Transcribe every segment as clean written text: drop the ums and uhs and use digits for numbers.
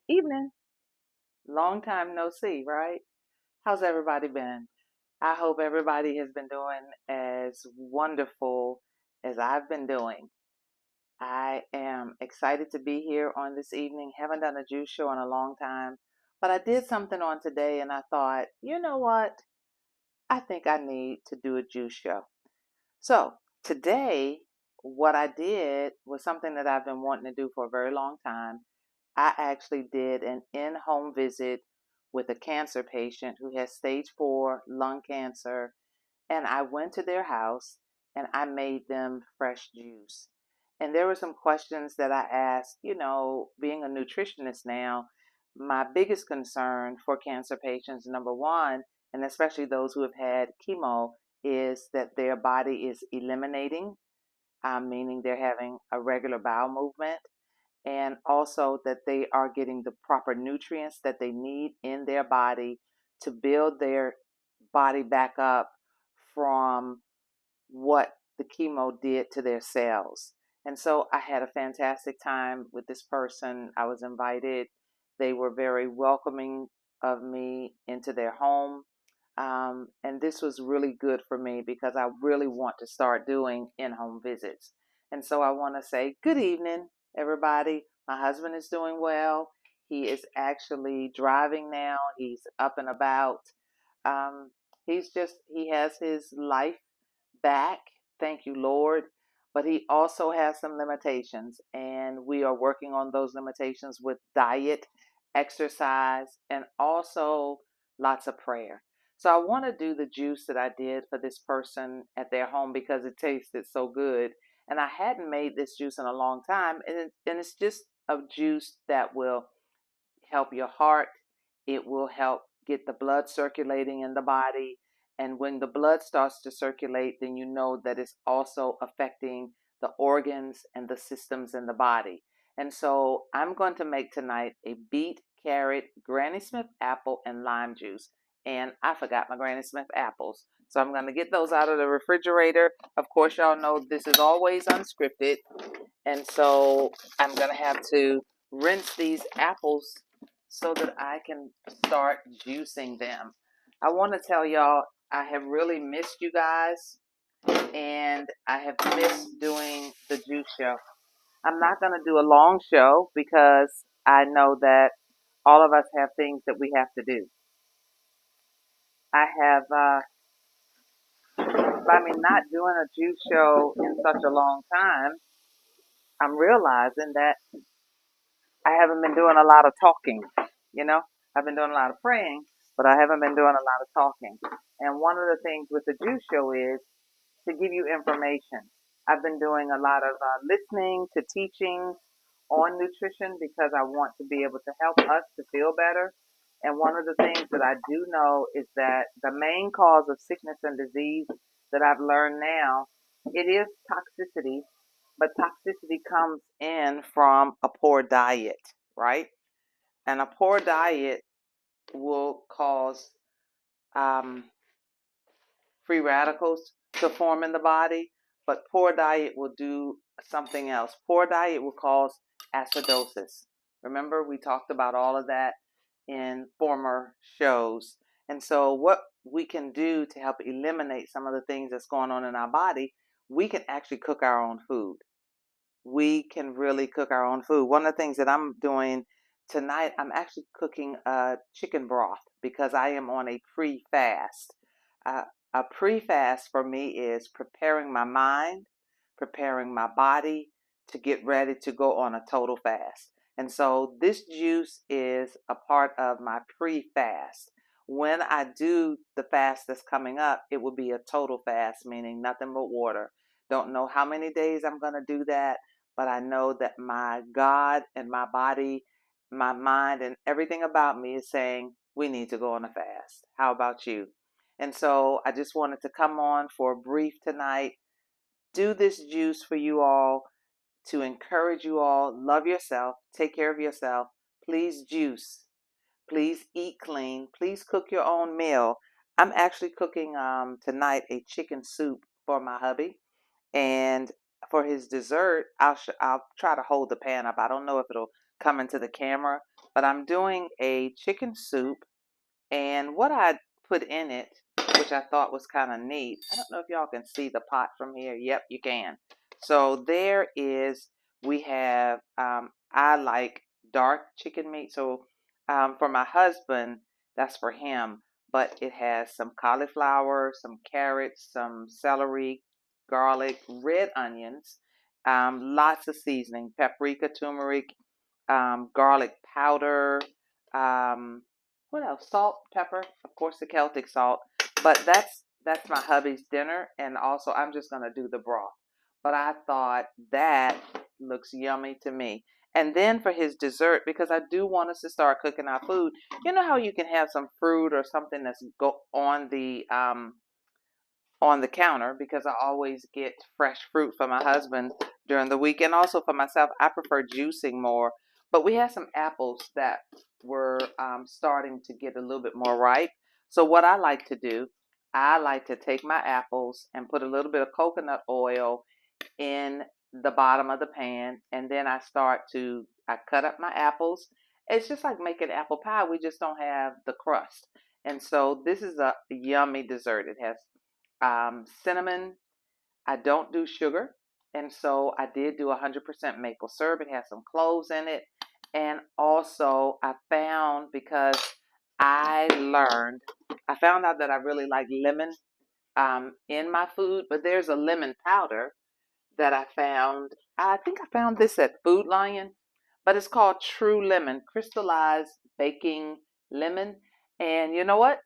evening. Long time no see, right? How's everybody been? I hope everybody has been doing as wonderful as I've been doing. I am excited to be here on this evening. Haven't done a juice show in a long time, but I did something on today and I thought, you know what? I think I need to do a juice show. So today, what I did was something that I've been wanting to do for a very long time. I actually did an in-home visit with a cancer patient who has stage 4 lung cancer, and I went to their house and I made them fresh juice. And there were some questions that I asked. Being a nutritionist now, my biggest concern for cancer patients, number one, and especially those who have had chemo, is that their body is eliminating, meaning they're having a regular bowel movement, and also that they are getting the proper nutrients that they need in their body to build their body back up from what the chemo did to their cells. And so I had a fantastic time with this person. I was invited. They were very welcoming of me into their home. And this was really good for me because I really want to start doing in-home visits. And so I want to say good evening, everybody. My husband is doing well. He is actually driving now. He's up and about. Um, he has his life back. Thank you, Lord. But he also has some limitations, and we are working on those limitations with diet, exercise, and also lots of prayer. So I want to do the juice that I did for this person at their home because it tasted so good. And I hadn't made this juice in a long time, and it's just a juice that will help your heart. It will help get the blood circulating in the body. And when the blood starts to circulate, then you know that it's also affecting the organs and the systems in the body. And so I'm going to make tonight a beet, carrot, Granny Smith apple, and lime juice. And I forgot my Granny Smith apples. So I'm going to get those out of the refrigerator. Of course, y'all know this is always unscripted. And so I'm going to have to rinse these apples so that I can start juicing them. I want to tell y'all, I have really missed you guys, and I have missed doing the juice show. I'm not going to do a long show because I know that all of us have things that we have to do. I have, by me not doing a juice show in such a long time, I'm realizing that I haven't been doing a lot of talking, you know. I've been doing a lot of praying, but I haven't been doing a lot of talking. And one of the things with the juice show is to give you information. I've been doing a lot of listening to teachings on nutrition because I want to be able to help us to feel better. And one of the things that I do know is that the main cause of sickness and disease that I've learned now, it is toxicity, but toxicity comes in from a poor diet, right? And a poor diet will cause um, free radicals to form in the body, but poor diet will do something else. Poor diet will cause acidosis. Remember, we talked about all of that in former shows. And so, what we can do to help eliminate some of the things that's going on in our body, we can actually cook our own food. We can really cook our own food. One of the things that I'm doing tonight, I'm actually cooking chicken broth because I am on a pre-fast. Uh, a pre-fast for me is preparing my mind, preparing my body to get ready to go on a total fast. And so this juice is a part of my pre-fast. When I do the fast that's coming up, it will be a total fast, meaning nothing but water. Don't know how many days I'm going to do that, but I know that my God and my body, my mind, and everything about me is saying we need to go on a fast. How about you? And so I just wanted to come on for a brief tonight, do this juice for you all to encourage you all. Love yourself, take care of yourself. Please juice. Please eat clean. Please cook your own meal. I'm actually cooking tonight a chicken soup for my hubby. And for his dessert, I'll try to hold the pan up. I don't know if it'll come into the camera, but I'm doing a chicken soup. And what I put in it, which I thought was kind of neat, I don't know if y'all can see the pot from here. Yep, you can. So there is, we have, I like dark chicken meat. So for my husband, that's for him. But it has some cauliflower, some carrots, some celery, garlic, red onions, lots of seasoning, paprika, turmeric, garlic powder, um, what else? Salt, pepper, of course the Celtic salt. But that's my hubby's dinner, and also I'm just gonna do the broth. But I thought that looks yummy to me. And then for his dessert, because I do want us to start cooking our food. You know how you can have some fruit or something that's go on the counter, because I always get fresh fruit for my husband during the week, and also for myself. I prefer juicing more. But we had some apples that were starting to get a little bit more ripe. So what I like to do, I like to take my apples and put a little bit of coconut oil in the bottom of the pan, and then I cut up my apples. It's just like making apple pie. We just don't have the crust. And so this is a yummy dessert. It has cinnamon. I don't do sugar. And so I did do 100% maple syrup. It has some cloves in it. And also I found, because I found out that I really like lemon in my food, but there's a lemon powder that I found. I think I found this at Food Lion, but it's called True Lemon, crystallized baking lemon. And you know what?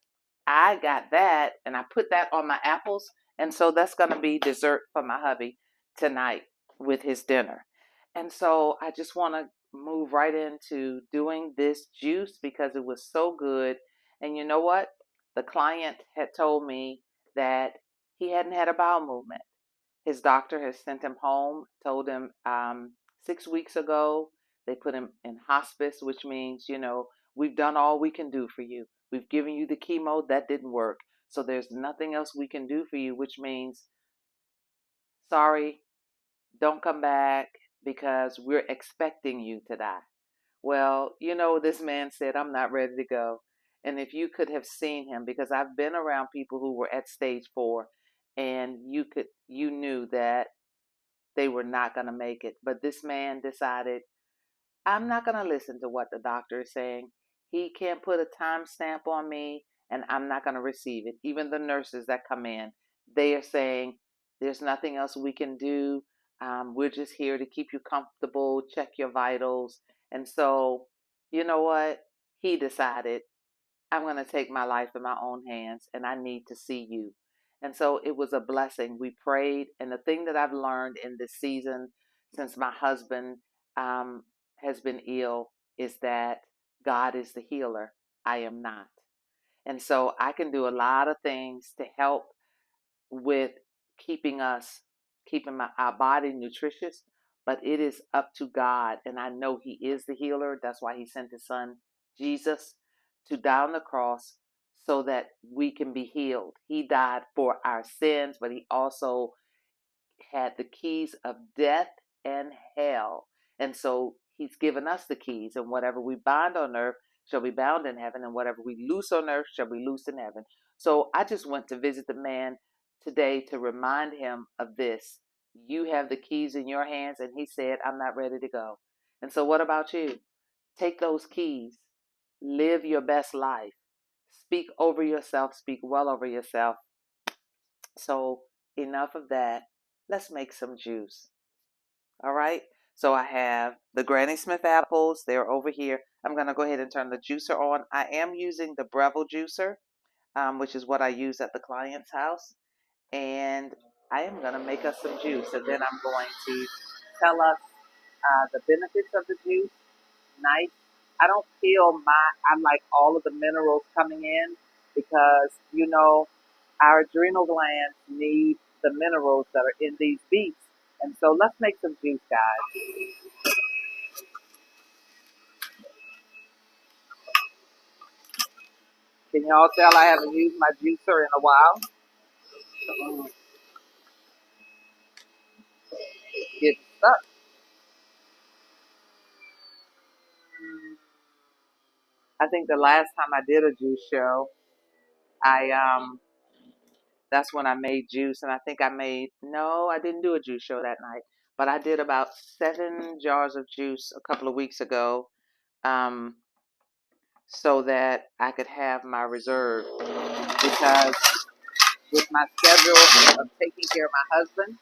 I got that and I put that on my apples. And so that's going to be dessert for my hubby tonight with his dinner. And so I just want to move right into doing this juice because it was so good. And you know what? The client had told me that he hadn't had a bowel movement. His doctor has sent him home, told him 6 weeks ago they put him in hospice, which means, we've done all we can do for you. We've given you the chemo, that didn't work. So there's nothing else we can do for you, which means, sorry, don't come back because we're expecting you to die. Well, this man said, I'm not ready to go. And if you could have seen him, because I've been around people who were at stage 4, and you knew that they were not going to make it. But this man decided, I'm not going to listen to what the doctor is saying. He can't put a time stamp on me, and I'm not going to receive it. Even the nurses that come in, they are saying, there's nothing else we can do. We're just here to keep you comfortable, check your vitals. And so, you know what? He decided, I'm going to take my life in my own hands and I need to see you. And so it was a blessing. We prayed. And the thing that I've learned in this season, since my husband has been ill, is that God is the healer. I am not. And so I can do a lot of things to help with keeping our body nutritious, but it is up to God. And I know He is the healer. That's why He sent His Son, Jesus, to die on the cross so that we can be healed. He died for our sins, but He also had the keys of death and hell. And so He's given us the keys, and whatever we bind on earth shall be bound in heaven, and whatever we loose on earth shall be loosed in heaven. So I just went to visit the man today to remind him of this. You have the keys in your hands, and he said, I'm not ready to go. And so what about you? Take those keys, live your best life, speak over yourself, speak well over yourself. So enough of that. Let's make some juice. All right. So I have the Granny Smith apples. They're over here. I'm going to go ahead and turn the juicer on. I am using the Breville juicer, which is what I use at the client's house. And I am going to make us some juice. And then I'm going to tell us the benefits of the juice. Nice. I don't feel I like all of the minerals coming in because, our adrenal glands need the minerals that are in these beets. And so let's make some juice, guys. Can y'all tell I haven't used my juicer in a while? Get stuck. I think the last time I did a juice show, I that's when I made juice, and I think I made no, I didn't do a juice show that night, but I did about 7 jars of juice a couple of weeks ago, um, so that I could have my reserve because with my schedule of taking care of my husband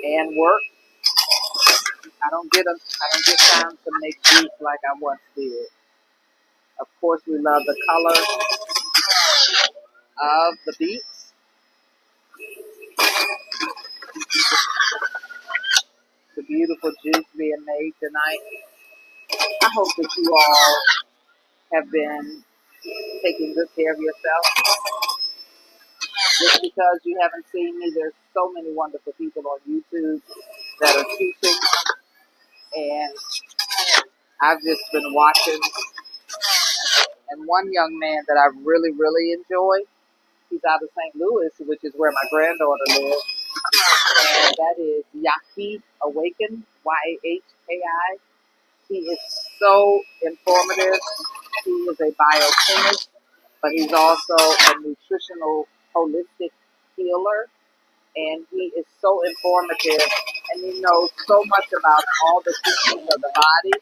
and work, I don't get time to make juice like I once did. Of course, we love the color of the beets, the beautiful juice being made tonight. I hope that you all have been taking good care of yourself. Just because you haven't seen me, there's so many wonderful people on YouTube that are teaching, and I've just been watching. And one young man that I really, really enjoy, he's out of St. Louis, which is where my granddaughter lives, and that is Yaki Awaken, Yahkai. He is so informative. He is a biochemist, but he's also a nutritional holistic healer. And he is so informative, and he knows so much about all the systems of the body.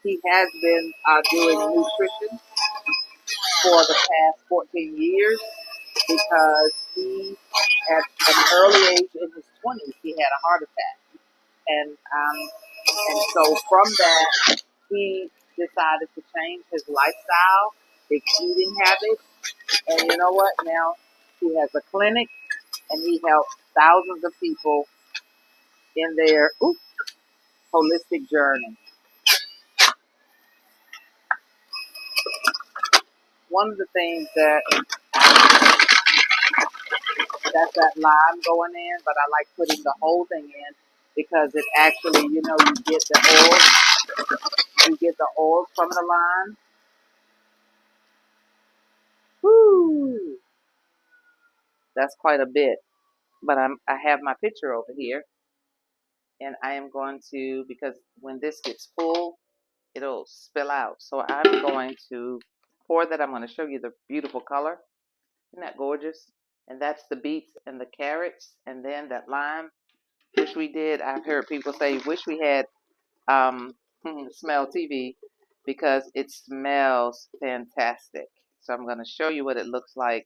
He has been doing nutrition for the past 14 years because he, at an early age in his 20s, he had a heart attack. And so from that, he decided to change his lifestyle, his eating habits, and you know what? Now he has a clinic, and he helps thousands of people in their holistic journey. One of the things that's that lime going in, but I like putting the whole thing in because it actually, you get the oils from the lime. Woo! That's quite a bit. But I have my picture over here, and I am going to, because when this gets full, it'll spill out. So I'm going to pour that. I'm going to show you the beautiful color. Isn't that gorgeous? And that's the beets and the carrots, and then that lime. Wish we did. I've heard people say, wish we had um, smell TV because it smells fantastic. So I'm going to show you what it looks like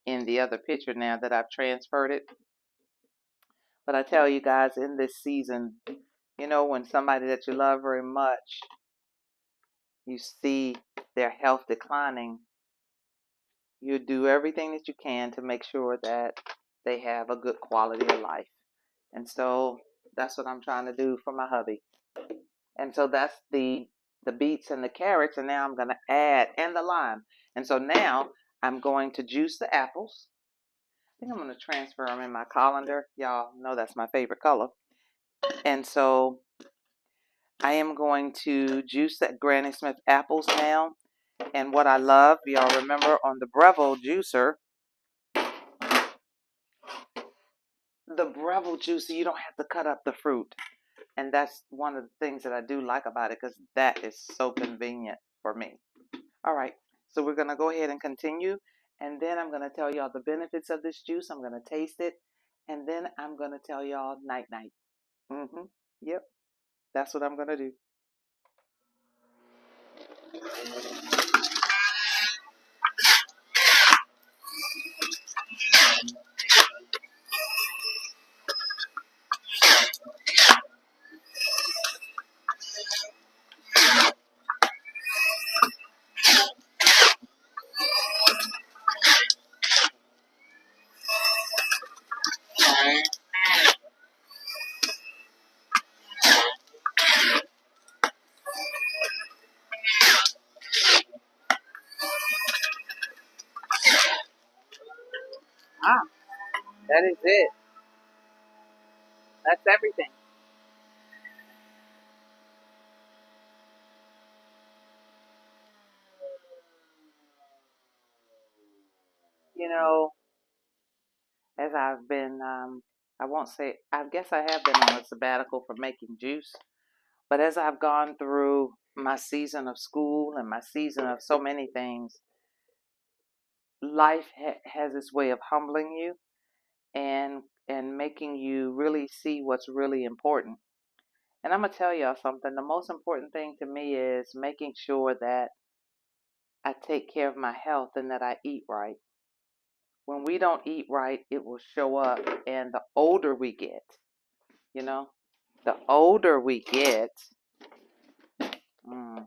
in the other picture now that I've transferred it. But I tell you guys, in this season, when somebody that you love very much, you see their health declining, you do everything that you can to make sure that they have a good quality of life. And so that's what I'm trying to do for my hubby. And so that's the beets and the carrots, and now I'm going to add, and the lime. And so now I'm going to juice the apples. I think I'm going to transfer them in my colander. Y'all know that's my favorite color. And so I am going to juice that Granny Smith apples now. And what I love, y'all remember on the Breville juicer, you don't have to cut up the fruit. And that's one of the things that I do like about it because that is so convenient for me. All right, so we're going to go ahead and continue. And then I'm going to tell y'all the benefits of this juice. I'm going to taste it. And then I'm going to tell y'all night-night. Yep, that's what I'm going to do. Ah, that is it. That's everything. You know, as I've been, I won't say, I guess I have been on a sabbatical for making juice. But as I've gone through my season of school and my season of so many things, life has its way of humbling you and making you really see what's really important. And I'm gonna tell y'all something. The most important thing to me is making sure that I take care of my health and that I eat right. When we don't eat right, it will show up. And the older we get, you know, the older we get, mm,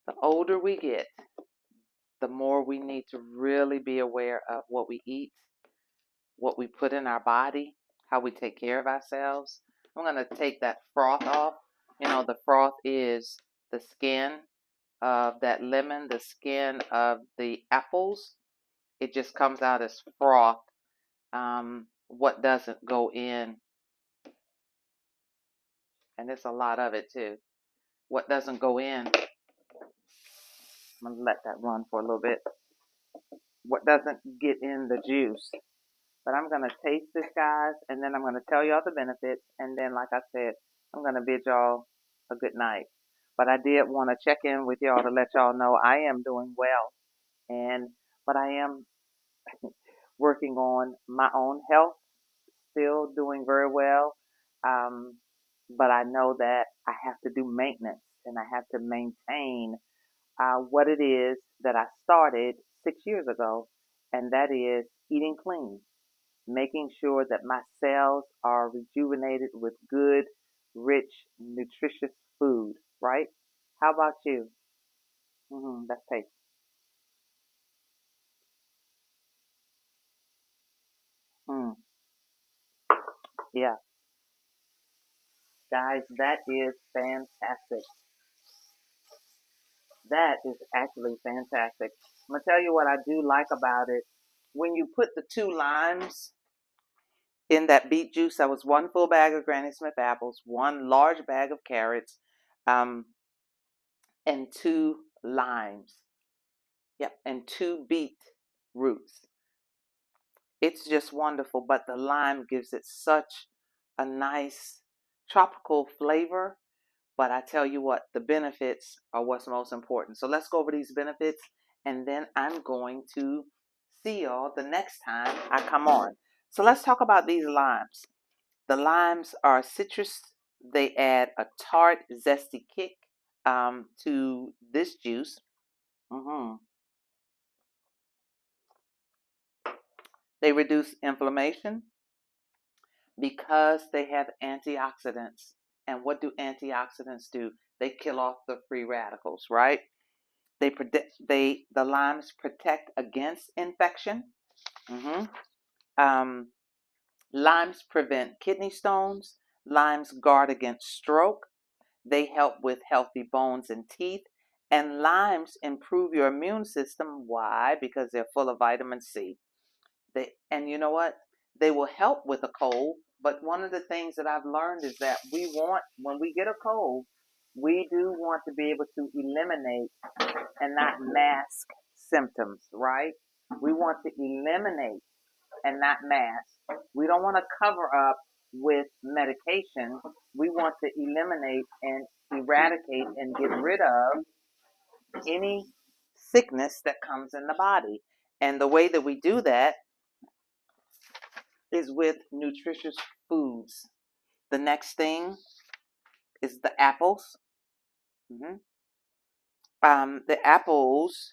the older we get, the more we need to really be aware of what we eat, what we put in our body, how we take care of ourselves. I'm going to take that froth off. You know, the froth is the skin of that lemon, the skin of the apples. It just comes out as froth. What doesn't go in, and there's a lot of it too. What doesn't go in, I'm going to let that run for a little bit. What doesn't get in the juice. But I'm going to taste this, guys, and then I'm going to tell y'all the benefits. And then, like I said, I'm going to bid y'all a good night. But I did want to check in with y'all to let y'all know I am doing well. But I am working on my own health, still doing very well. Um, but I know that I have to do maintenance and I have to maintain what it is that I started 6 years ago, and that is eating clean, making sure that my cells are rejuvenated with good, rich, nutritious food, right? How about you? Let's taste. Mm, yeah, guys, that is fantastic. That is actually fantastic. I'm gonna tell you what I do like about it. When you put the 2 limes in that beet juice, that was 1 full bag of Granny Smith apples, 1 large bag of carrots, um, and 2 limes. Yep, and 2 beet roots. It's just wonderful, but the lime gives it such a nice tropical flavor. But I tell you what, the benefits are what's most important. So let's go over these benefits, and then I'm going to see y'all the next time I come on. So let's talk about these limes. The limes are citrus. They add a tart, zesty kick to this juice. hmm They reduce inflammation because they have antioxidants. And what do antioxidants do? They kill off the free radicals, right? The limes protect against infection. hmm Um, Limes prevent kidney stones. Limes guard against stroke. They help with healthy bones and teeth. And limes improve your immune system. Why? Because they're full of vitamin C. And you know what? They will help with a cold. But one of the things that I've learned is that when we get a cold, we do want to be able to eliminate and not mask symptoms, right? We want to eliminate and not mask. We don't want to cover up with medication. We want to eliminate and eradicate and get rid of any sickness that comes in the body. And the way that we do that is with nutritious foods. The next thing is the apples. hmm the apples,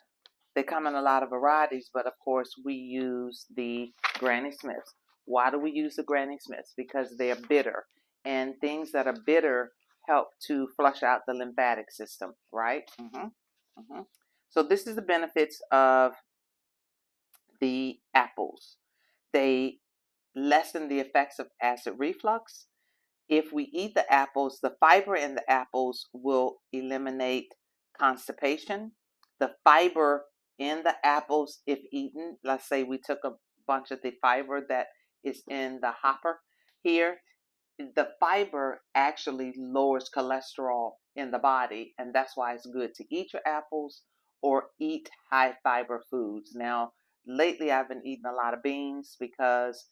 they come in a lot of varieties, but of course we use the Granny Smiths. Why do we use the Granny Smiths? Because they're bitter, and things that are bitter help to flush out the lymphatic system, right? hmm So this is the benefits of the apples. They lessen the effects of acid reflux. If we eat the apples, the fiber in the apples will eliminate constipation. The fiber in the apples, if eaten, let's say we took a bunch of the fiber that is in the hopper here, the fiber actually lowers cholesterol in the body, and that's why it's good to eat your apples or eat high fiber foods. Now, lately I've been eating a lot of beans because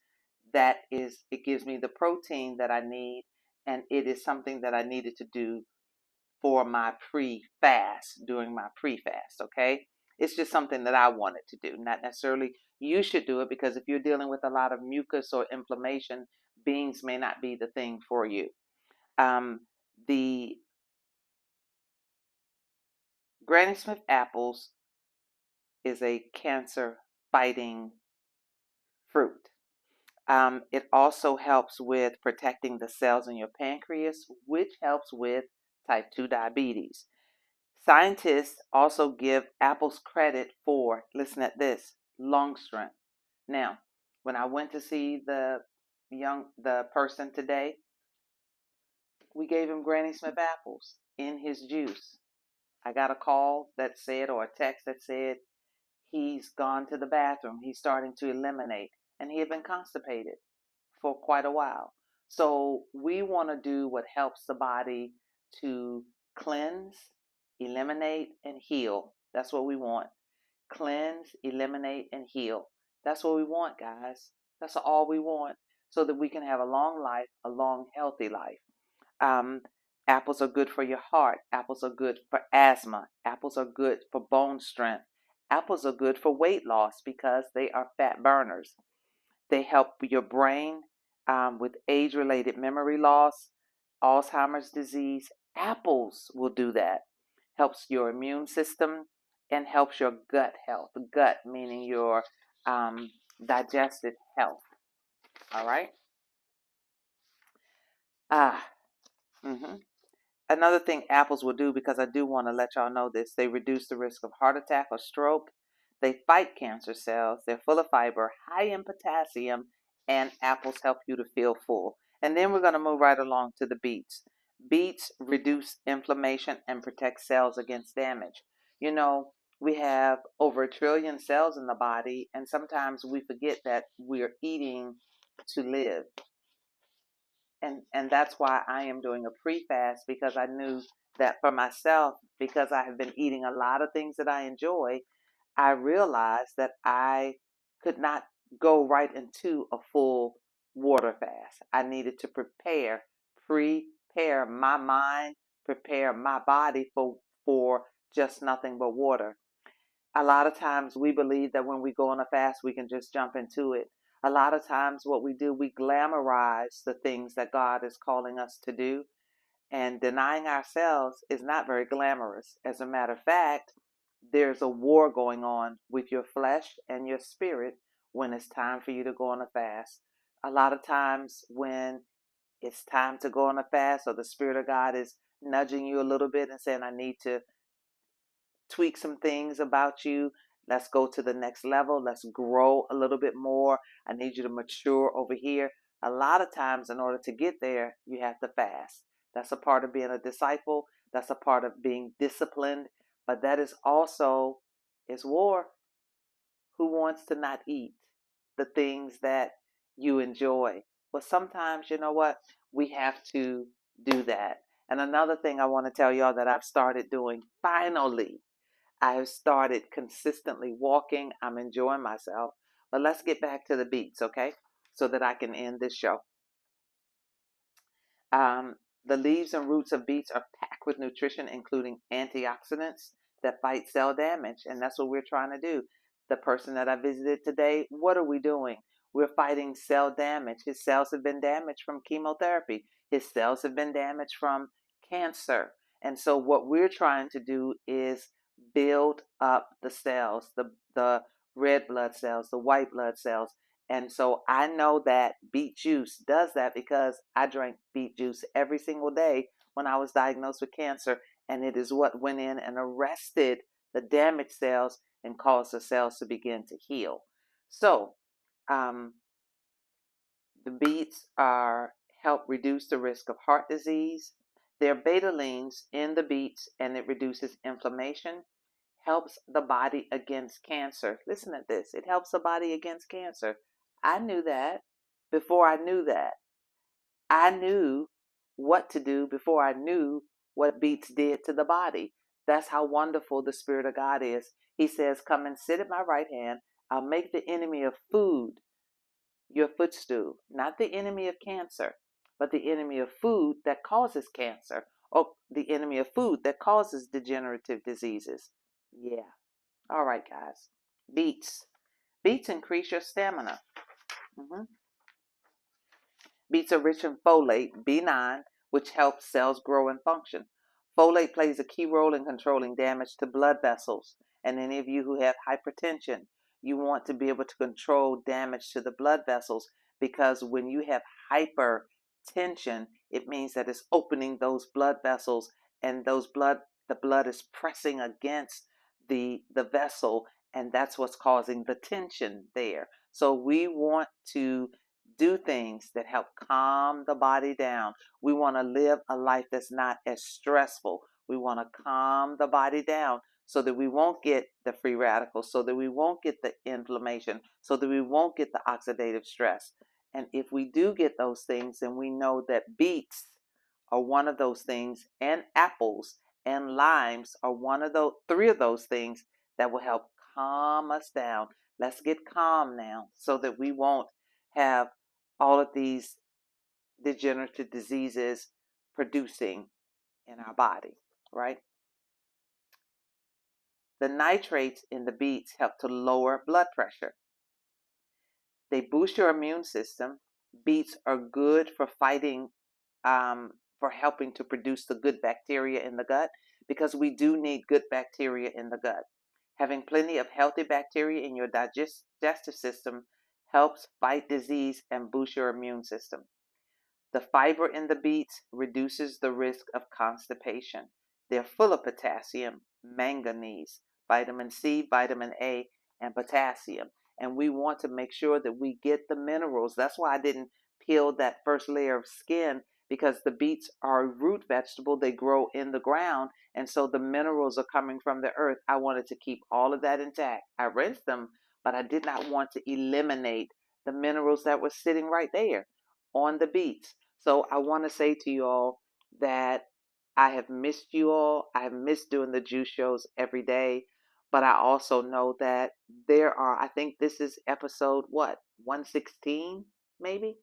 it gives me the protein that I need, and it is something that I needed to do for my pre-fast, during my pre-fast, okay? It's just something that I wanted to do, not necessarily you should do it, because if you're dealing with a lot of mucus or inflammation, beans may not be the thing for you. The Granny Smith apples is a cancer fighting fruit. It also helps with protecting the cells in your pancreas, which helps with type 2 diabetes. Scientists also give apples credit for, listen at this, lung strength. Now, when I went to see the person today, we gave him Granny Smith apples in his juice. I got a call that said, or a text that said, he's gone to the bathroom. He's starting to eliminate, and he had been constipated for quite a while. So we want to do what helps the body to cleanse, eliminate, and heal. That's what we want. Cleanse, eliminate, and heal. That's what we want, guys. That's all we want, so that we can have a long life, a long, healthy life. Um, Apples are good for your heart. Apples are good for asthma. Apples are good for bone strength. Apples are good for weight loss because they are fat burners. They help your brain with age-related memory loss, Alzheimer's disease. Apples will do that. Helps your immune system and helps your gut health. Gut meaning your digestive health. All right. Mm-hmm. Another thing apples will do, because I do want to let y'all know this, they reduce the risk of heart attack or stroke. They fight cancer cells. They're full of fiber, high in potassium, and apples help you to feel full. And then we're going to move right along to the beets. Beets reduce inflammation and protect cells against damage. You know, we have over 1 trillion cells in the body, and sometimes we forget that we're eating to live. And that's why I am doing a pre-fast, because I knew that for myself, because I have been eating a lot of things that I enjoy, I realized that I could not go right into a full water fast. I needed to prepare my mind, prepare my body for just nothing but water. A lot of times we believe that when we go on a fast, we can just jump into it. A lot of times what we do, we glamorize the things that God is calling us to do, and denying ourselves is not very glamorous. As a matter of fact, there's a war going on with your flesh and your spirit when it's time for you to go on a fast. A lot of times when it's time to go on a fast, or the Spirit of God is nudging you a little bit and saying, I need to tweak some things about you. Let's go to the next level. Let's grow a little bit more. I need you to mature over here. A lot of times, in order to get there, you have to fast. That's a part of being a disciple. That's a part of being disciplined. But that is also, it's war. Who wants to not eat the things that you enjoy? Well, sometimes, you know what? We have to do that. And another thing I want to tell y'all that I've started doing, finally, I have started consistently walking. I'm enjoying myself. But let's get back to the beets, okay? So that I can end this show. The leaves and roots of beets are packed with nutrition, including antioxidants that fight cell damage. And that's what we're trying to do. The person that I visited today, what are we doing? We're fighting cell damage. His cells have been damaged from chemotherapy. His cells have been damaged from cancer. And so what we're trying to do is build up the cells, the red blood cells, the white blood cells. And so I know that beet juice does that, because I drank beet juice every single day when I was diagnosed with cancer. And it is what went in and arrested the damaged cells and caused the cells to begin to heal. So the beets help reduce the risk of heart disease. There are betalains in the beets, and it reduces inflammation, helps the body against cancer. Listen to this. It helps the body against cancer. I knew that before I knew that. I knew what to do before I knew what beets did to the body. That's how wonderful the Spirit of God is. He says, come and sit at my right hand. I'll make the enemy of food your footstool. Not the enemy of cancer, but the enemy of food that causes cancer, or the enemy of food that causes degenerative diseases. Yeah. All right, guys. Beets. Beets increase your stamina. hmm Beets are rich in folate, B9, which helps cells grow and function. Folate plays a key role in controlling damage to blood vessels. And any of you who have hypertension, you want to be able to control damage to the blood vessels, because when you have hypertension, it means that it's opening those blood vessels, and the blood is pressing against the vessel, and that's what's causing the tension there. So we want to do things that help calm the body down. We want to live a life that's not as stressful. We want to calm the body down so that we won't get the free radicals, so that we won't get the inflammation, so that we won't get the oxidative stress. And if we do get those things, then we know that beets are one of those things, and apples and limes are one of those, three of those things that will help calm us down. Let's get calm now so that we won't have all of these degenerative diseases producing in our body, right? The nitrates in the beets help to lower blood pressure. They boost your immune system. Beets are good for fighting, for helping to produce the good bacteria in the gut, because we do need good bacteria in the gut. Having plenty of healthy bacteria in your digestive system helps fight disease and boost your immune system. The fiber in the beets reduces the risk of constipation. They're full of potassium, manganese, vitamin C, vitamin A, and potassium. And we want to make sure that we get the minerals. That's why I didn't peel that first layer of skin, because the beets are a root vegetable. They grow in the ground. And so the minerals are coming from the earth. I wanted to keep all of that intact. I rinsed them, but I did not want to eliminate the minerals that were sitting right there on the beets. So I want to say to you all that I have missed you all. I have missed doing the juice shows every day. But I also know that there are, I think this is episode what, 116 maybe?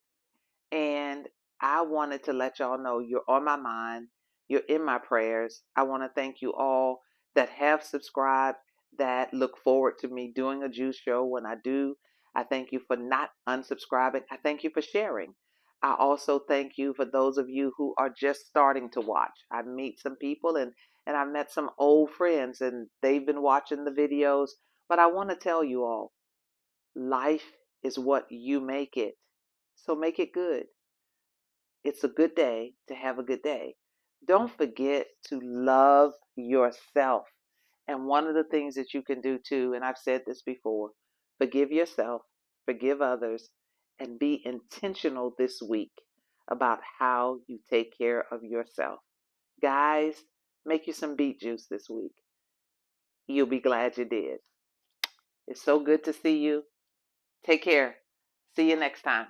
And I wanted to let y'all know you're on my mind. You're in my prayers. I want to thank you all that have subscribed, that look forward to me doing a juice show when I do. I thank you for not unsubscribing. I thank you for sharing. I also thank you for those of you who are just starting to watch. I meet some people, and I met some old friends, and they've been watching the videos. But I want to tell you all, life is what you make it. So make it good. It's a good day to have a good day. Don't forget to love yourself. And one of the things that you can do too, and I've said this before, forgive yourself, forgive others, and be intentional this week about how you take care of yourself. Guys, make you some beet juice this week. You'll be glad you did. It's so good to see you. Take care. See you next time.